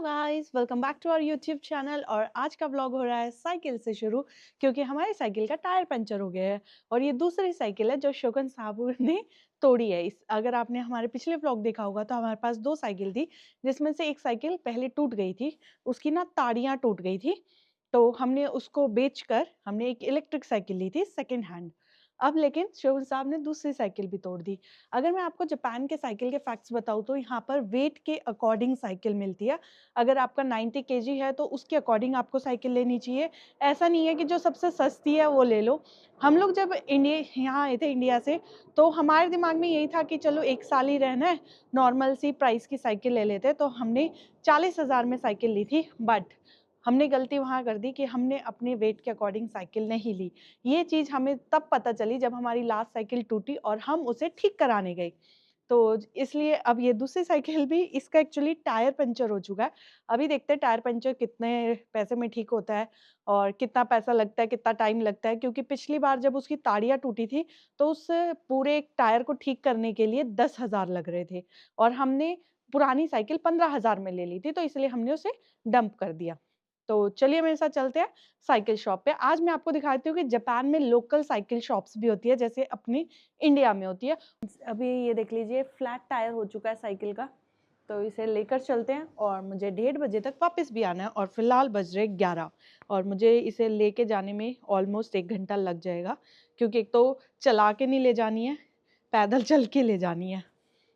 Guys, welcome back to our YouTube channel. और आज का व्लॉग हो रहा है साइकिल से शुरू, क्योंकि हमारी साइकिल का टायर पंचर हो गया है। और ये दूसरी साइकिल है जो शोगन साहब ने तोड़ी है। इस अगर आपने हमारे पिछले व्लॉग देखा होगा तो हमारे पास दो साइकिल थी, जिसमें से एक साइकिल पहले टूट गई थी, उसकी ना ताड़ियाँ टूट गई थी। तो हमने उसको बेचकर हमने एक इलेक्ट्रिक साइकिल ली थी सेकेंड हैंड। अब लेकिन शोगन साहब ने दूसरी साइकिल भी तोड़ दी। अगर मैं आपको जापान के साइकिल के फैक्ट्स बताऊँ तो यहाँ पर वेट के अकॉर्डिंग साइकिल मिलती है। अगर आपका 90 केजी है तो उसके अकॉर्डिंग आपको साइकिल लेनी चाहिए। ऐसा नहीं है कि जो सबसे सस्ती है वो ले लो। हम लोग जब इंडिया यहाँ आए थे इंडिया से, तो हमारे दिमाग में यही था कि चलो 1 साल ही रहना है, नॉर्मल सी प्राइस की साइकिल ले लेते। तो हमने 40,000 में साइकिल ली थी। बट हमने गलती वहाँ कर दी कि हमने अपने वेट के अकॉर्डिंग साइकिल नहीं ली। ये चीज़ हमें तब पता चली जब हमारी लास्ट साइकिल टूटी और हम उसे ठीक कराने गए। तो इसलिए अब ये दूसरी साइकिल भी, इसका एक्चुअली टायर पंचर हो चुका है। अभी देखते हैं टायर पंचर कितने पैसे में ठीक होता है और कितना पैसा लगता है, कितना टाइम लगता है। क्योंकि पिछली बार जब उसकी ताड़ियाँ टूटी थी तो उस पूरे एक टायर को ठीक करने के लिए 10,000 लग रहे थे और हमने पुरानी साइकिल 15,000 में ले ली थी, तो इसलिए हमने उसे डंप कर दिया। तो चलिए मेरे साथ चलते हैं साइकिल शॉप पे। आज मैं आपको दिखाती हूँ कि जापान में लोकल साइकिल शॉप्स भी होती है, जैसे अपनी इंडिया में होती है। अभी ये देख लीजिए, फ्लैट टायर हो चुका है साइकिल का, तो इसे लेकर चलते हैं। और मुझे 1:30 बजे तक वापस भी आना है और फिलहाल बज रहे 11 और मुझे इसे लेके जाने में ऑलमोस्ट 1 घंटा लग जाएगा, क्योंकि एक तो चला के नहीं ले जानी है, पैदल चल के ले जानी है।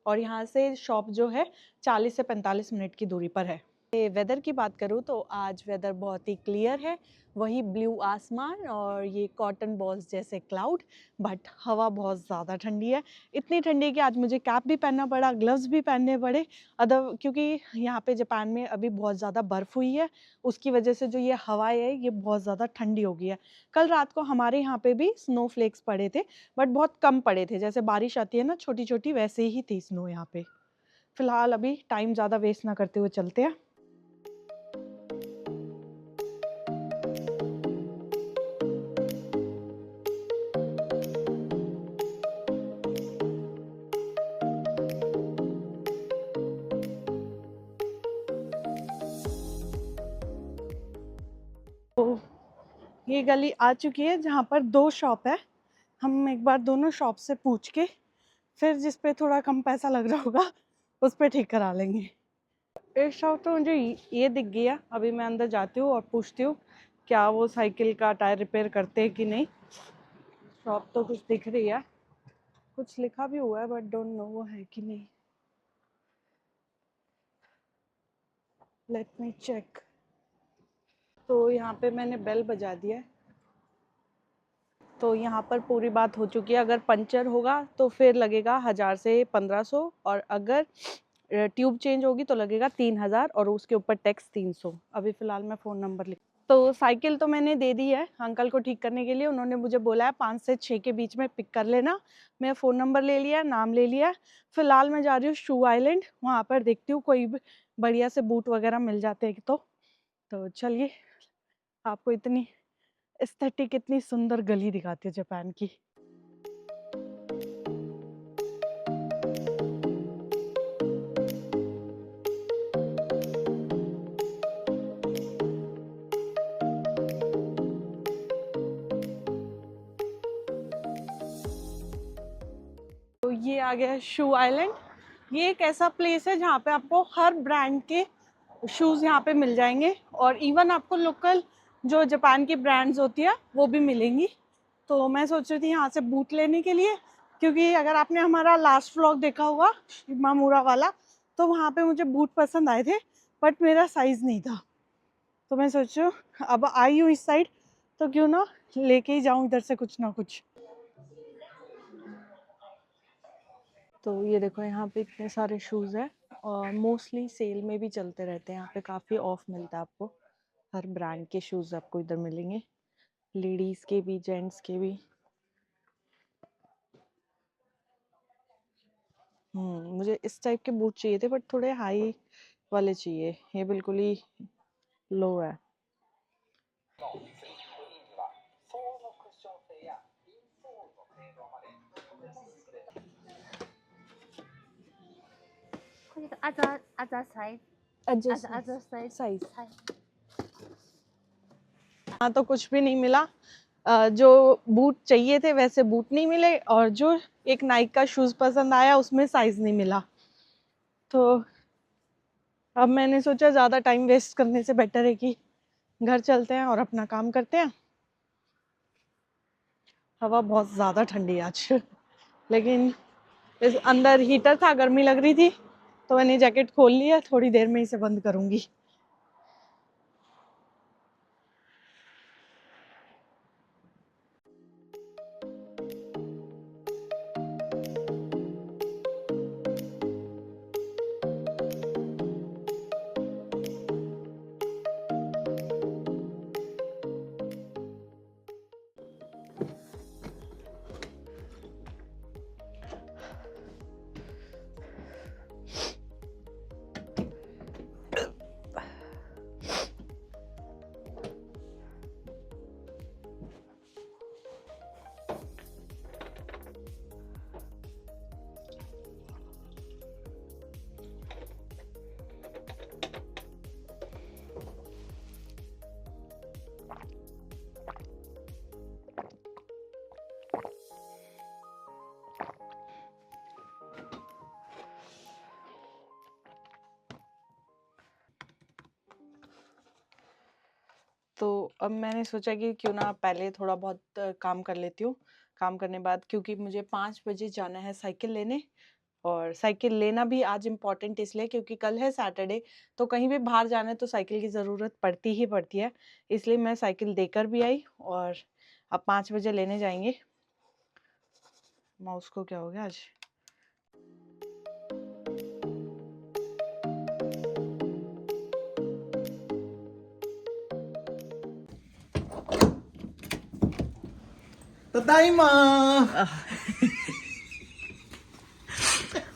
और यहाँ से शॉप जो है 40 से 45 मिनट की दूरी पर है। वेदर की बात करूँ तो आज वेदर बहुत ही क्लियर है, वही ब्लू आसमान और ये कॉटन बॉल्स जैसे क्लाउड। बट हवा बहुत ज़्यादा ठंडी है, इतनी ठंडी कि आज मुझे कैप भी पहनना पड़ा, ग्लव्स भी पहनने पड़े। क्योंकि यहाँ पे जापान में अभी बहुत ज़्यादा बर्फ़ हुई है, उसकी वजह से जो ये हवाएं है ये बहुत ज़्यादा ठंडी हो गई है। कल रात को हमारे यहाँ पे भी स्नो फ्लेक्स पड़े थे, बट बहुत कम पड़े थे, जैसे बारिश आती है ना छोटी छोटी, वैसे ही थी स्नो यहाँ पे। फिलहाल अभी टाइम ज़्यादा वेस्ट ना करते हुए चलते हैं। तो ये गली आ चुकी है जहाँ पर 2 शॉप है। हम एक बार दोनों शॉप से पूछ के फिर जिस पे थोड़ा कम पैसा लग रहा होगा उस पे ठीक करा लेंगे। एक शॉप तो मुझे ये दिख गया, अभी मैं अंदर जाती हूँ और पूछती हूँ क्या वो साइकिल का टायर रिपेयर करते हैं कि नहीं। शॉप तो कुछ दिख रही है, कुछ लिखा भी हुआ है, बट डोंट नो वो है कि नहीं। Let me check. तो यहाँ पे मैंने बेल बजा दिया है, तो यहाँ पर पूरी बात हो चुकी है। अगर पंचर होगा तो फिर लगेगा 1000 से 1500, और अगर ट्यूब चेंज होगी तो लगेगा 3000 और उसके ऊपर टैक्स 300। अभी फ़िलहाल मैं फ़ोन नंबर लिख, तो साइकिल तो मैंने दे दी है अंकल को ठीक करने के लिए। उन्होंने मुझे बोला है 5 से 6 के बीच में पिक कर लेना। मैं फ़ोन नंबर ले लिया, नाम ले लिया। फ़िलहाल मैं जा रही हूँ शू आइलैंड, वहाँ पर देखती हूँ कोई बढ़िया से बूट वगैरह मिल जाते हैं तो चलिए आपको इतनी एस्थेटिक, इतनी सुंदर गली दिखाती है जापान की। तो ये आ गया शू आइलैंड। ये एक ऐसा प्लेस है जहाँ पे आपको हर ब्रांड के शूज़ यहाँ पे मिल जाएंगे, और इवन आपको लोकल जो जापान की ब्रांड्स होती है वो भी मिलेंगी। तो मैं सोच रही थी यहाँ से बूट लेने के लिए, क्योंकि अगर आपने हमारा लास्ट व्लॉग देखा होगा शिमामुरा वाला, तो वहाँ पे मुझे बूट पसंद आए थे, बट मेरा साइज़ नहीं था। तो मैं सोच रही हूँ अब आई हूँ इस साइड, तो क्यों ना लेके ही जाऊँ इधर से कुछ ना कुछ। तो ये देखो यहाँ पे इतने सारे शूज़ हैं और मोस्टली सेल में भी चलते रहते हैं। यहाँ पे काफ़ी ऑफ मिलता है आपको, हर ब्रांड के शूज़ आपको इधर मिलेंगे, लेडीज़ के भी जेंट्स के भी। मुझे इस टाइप के बूट चाहिए थे, बट थोड़े हाई वाले चाहिए, ये बिल्कुल ही लो है। other side. Adjust other side. Size. Hi. हाँ तो कुछ भी नहीं मिला। जो बूट चाहिए थे वैसे बूट नहीं मिले, और जो एक नाइक का शूज पसंद आया उसमें साइज नहीं मिला। तो अब मैंने सोचा ज़्यादा टाइम वेस्ट करने से बेटर है कि घर चलते हैं और अपना काम करते हैं। हवा बहुत ज़्यादा ठंडी है आज लेकिन इस अंदर हीटर था, गर्मी लग रही थी तो मैंने जैकेट खोल लिया, थोड़ी देर में इसे बंद करूंगी। तो अब मैंने सोचा कि क्यों ना पहले थोड़ा बहुत काम कर लेती हूँ। काम करने बाद, क्योंकि मुझे 5 बजे जाना है साइकिल लेने, और साइकिल लेना भी आज इम्पॉर्टेंट इसलिए क्योंकि कल है सैटरडे, तो कहीं भी बाहर जाना है तो साइकिल की ज़रूरत पड़ती ही पड़ती है। इसलिए मैं साइकिल देकर भी आई और अब 5 बजे लेने जाएंगे। माउस को क्या हो गया आज?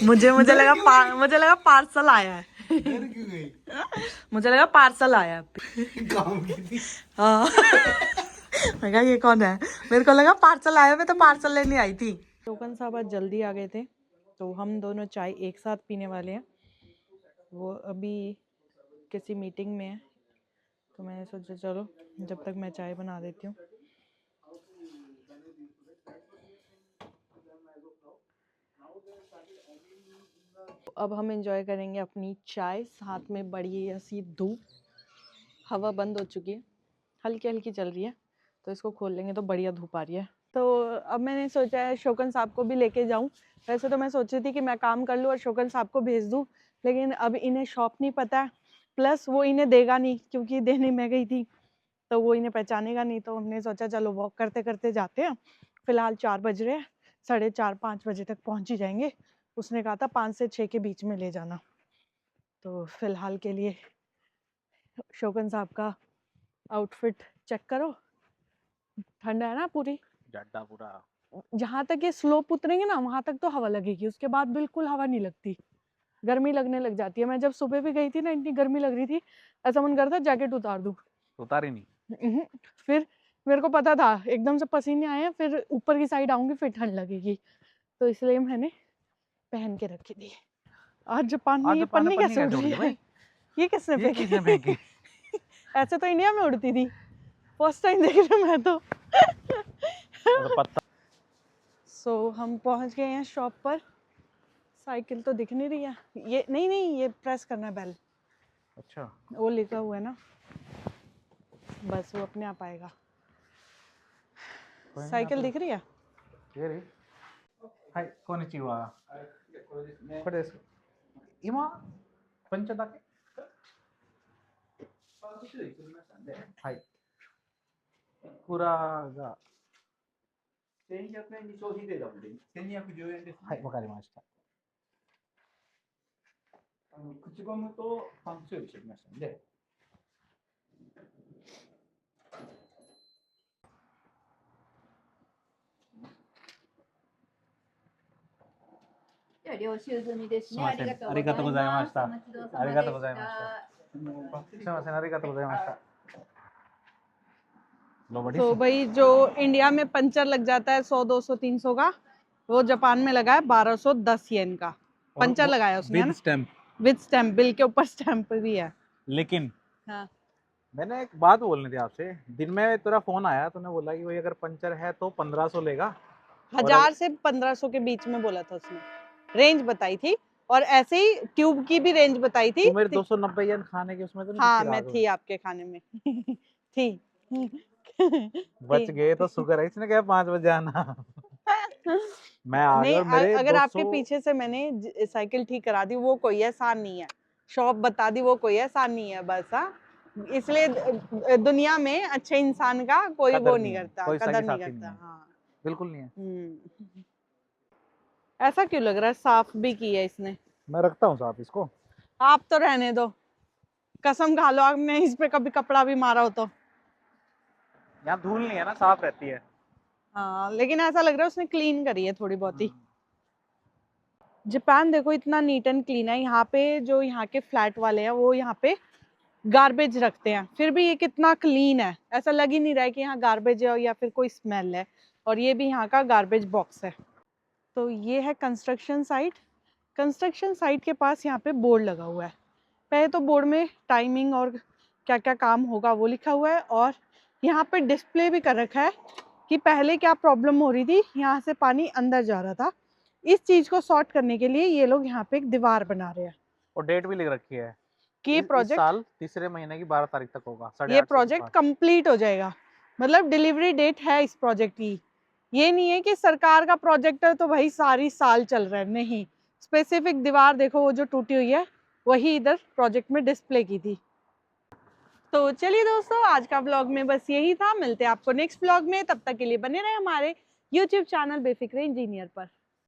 मुझे मुझे लगा पार्सल आया है मुझे लगा पार्सल आया है। हाँ मैं कहा ये कौन है, मेरे को लगा पार्सल आया, मैं तो पार्सल लेने आई थी। टोकन साहब आज जल्दी आ गए थे तो हम दोनों चाय एक साथ पीने वाले हैं। वो अभी किसी मीटिंग में है तो मैंने सोचा चलो जब तक मैं चाय बना देती हूँ। अब हम एंजॉय करेंगे अपनी चाय, साथ में बढ़िया सी धूप। हवा बंद हो चुकी है, हल्की हल्की चल रही है, तो इसको खोल लेंगे तो बढ़िया धूप आ रही है। तो अब मैंने सोचा है शोकन साहब को भी लेके जाऊं। वैसे तो मैं सोच रही थी कि मैं काम कर लूं और शोकन साहब को भेज दूं, लेकिन अब इन्हें शॉप नहीं पता है, प्लस वो इन्हें देगा नहीं क्योंकि देने मैं गई थी तो वो इन्हें पहचानेगा नहीं। तो हमने सोचा चलो वॉक करते करते जाते हैं। फिलहाल 4 बज रहे हैं, 4:30-5 बजे तक पहुंच ही जाएंगे। उसने कहा था 5 से 6 के बीच में ले जाना। तो फिलहाल के लिए शोकन साहब का आउटफिट चेक करो, ठंडा है ना पूरी, पूरा। जहाँ तक ये स्लोप उतरेंगे ना वहां तक तो हवा लगेगी, उसके बाद बिल्कुल हवा नहीं लगती, गर्मी लगने लग जाती है। मैं जब सुबह भी गई थी ना इतनी गर्मी लग रही थी, ऐसा मन करता जैकेट उतार दूं। उतारी नहीं। फिर मेरे को पता था एकदम से पसीने आए हैं, फिर ऊपर की साइड आऊंगी फिर ठंड लगेगी, तो इसलिए मैंने पहन के रखी थी। आज जापान में ये पन्नी कैसे उड़ रही है? ये किसने फेंकी? ऐसे तो इंडिया में उड़ती थी, फर्स्ट टाइम देख रही हूँ मैं तो। सो हम पहुंच गए हैं शॉप पर। साइकिल तो दिख नहीं रही है, ये नहीं ये प्रेस करना है बेल। अच्छा, वो लिखा हुआ है ना, बस वो अपने आप आएगा। साइकिल दिख रही है? ये रही। हाय, कोनिचिवा।これです。今पंचだけ。はい。裏が1100円に消費税だもんで1210円ですね。はい、わかりました。口ゴムとパンクス用意してきましたので。領収済みですね。ありがとうございました。ありがとうございました。すみません、ありがとうございました。तो भाई जो इंडिया में पंचर लग जाता है 100, 200, 300 का, वो जापान में लगा है 1210 येन का पंचर लगाया उसने, with stamp. With stamp, bill के ऊपर स्टैम्प भी है। लेकिन हाँ। मैंने एक बात बोलनी थी आपसे। दिन में तेरा फोन आया, तूने बोला कि भाई अगर पंचर है तो 1500 लेगा। 1000 से 1500 के बीच में बोला था उसने, रेंज बताई थी। और ऐसे ही ट्यूब की भी रेंज बताई थी। तू मेरे 290 येन खाने के उसमें तो नहीं हाँ, थी मैं रात में? थी आपके खाने में थी बच थी। गए तो शुक्र है, इसने क्या 5 बजे आना। मैं आ गया नहीं, और मेरे अगर 200। आपके पीछे से मैंने साइकिल ठीक करा दी, वो कोई एहसान नहीं है। शॉप बता दी, वो कोई एहसान नहीं है बस। हाँ, इसलिए दुनिया में अच्छे इंसान का कोई वो कदर नहीं नहीं है, करता, कोई कदर सगी नहीं साथी नहीं करता। है। हाँ। बिल्कुल नहीं है। ऐसा क्यों लग रहा है, साफ भी की है इसने? मैं रखता हूँ साथ इसको। आप तो रहने दो, कसम खा लो आपने इस पे कभी कपड़ा भी मारा हो तो। यहाँ धूल नहीं है ना, साफ रहती है। हाँ, लेकिन ऐसा लग रहा है उसने क्लीन करी है थोड़ी बहुत ही। जापान देखो इतना नीट एंड क्लीन है। यहाँ पे जो यहाँ के फ्लैट वाले हैं वो यहाँ पे गार्बेज रखते हैं, फिर भी ये कितना क्लीन है। ऐसा लग ही नहीं रहा है कि यहाँ गार्बेज है या फिर कोई स्मेल है। और ये भी यहाँ का गार्बेज बॉक्स है। तो ये है कंस्ट्रक्शन साइट। कंस्ट्रक्शन साइट के पास यहाँ पे बोर्ड लगा हुआ है। पहले तो बोर्ड में टाइमिंग और क्या क्या काम होगा वो लिखा हुआ है। और यहाँ पे डिस्प्ले भी कर रखा है कि पहले क्या प्रॉब्लम हो रही थी, यहाँ से पानी अंदर जा रहा था। इस चीज को सॉर्ट करने के लिए ये लोग यहाँ पे एक दीवार बना रहे हैं और डेट भी लिख रखी है। कि ये इस प्रोजेक्ट, साल तीसरे महीने की 12 तारीख तक होगा, ये 8:30 के प्रोजेक्ट पास। कंप्लीट हो जाएगा। मतलब डिलीवरी डेट है इस प्रोजेक्ट की। ये नहीं है कि सरकार का प्रोजेक्ट है तो भाई सारी साल चल रहा है, नहीं। स्पेसिफिक दीवार देखो वो जो टूटी हुई है, वही इधर प्रोजेक्ट में डिस्प्ले की थी। तो चलिए दोस्तों, आज का ब्लॉग में बस यही था। मिलते हैं आपको नेक्स्ट ब्लॉग में, तब तक के लिए बने रहे हमारे यूट्यूब चैनल बेफिक्र इंजीनियर पर।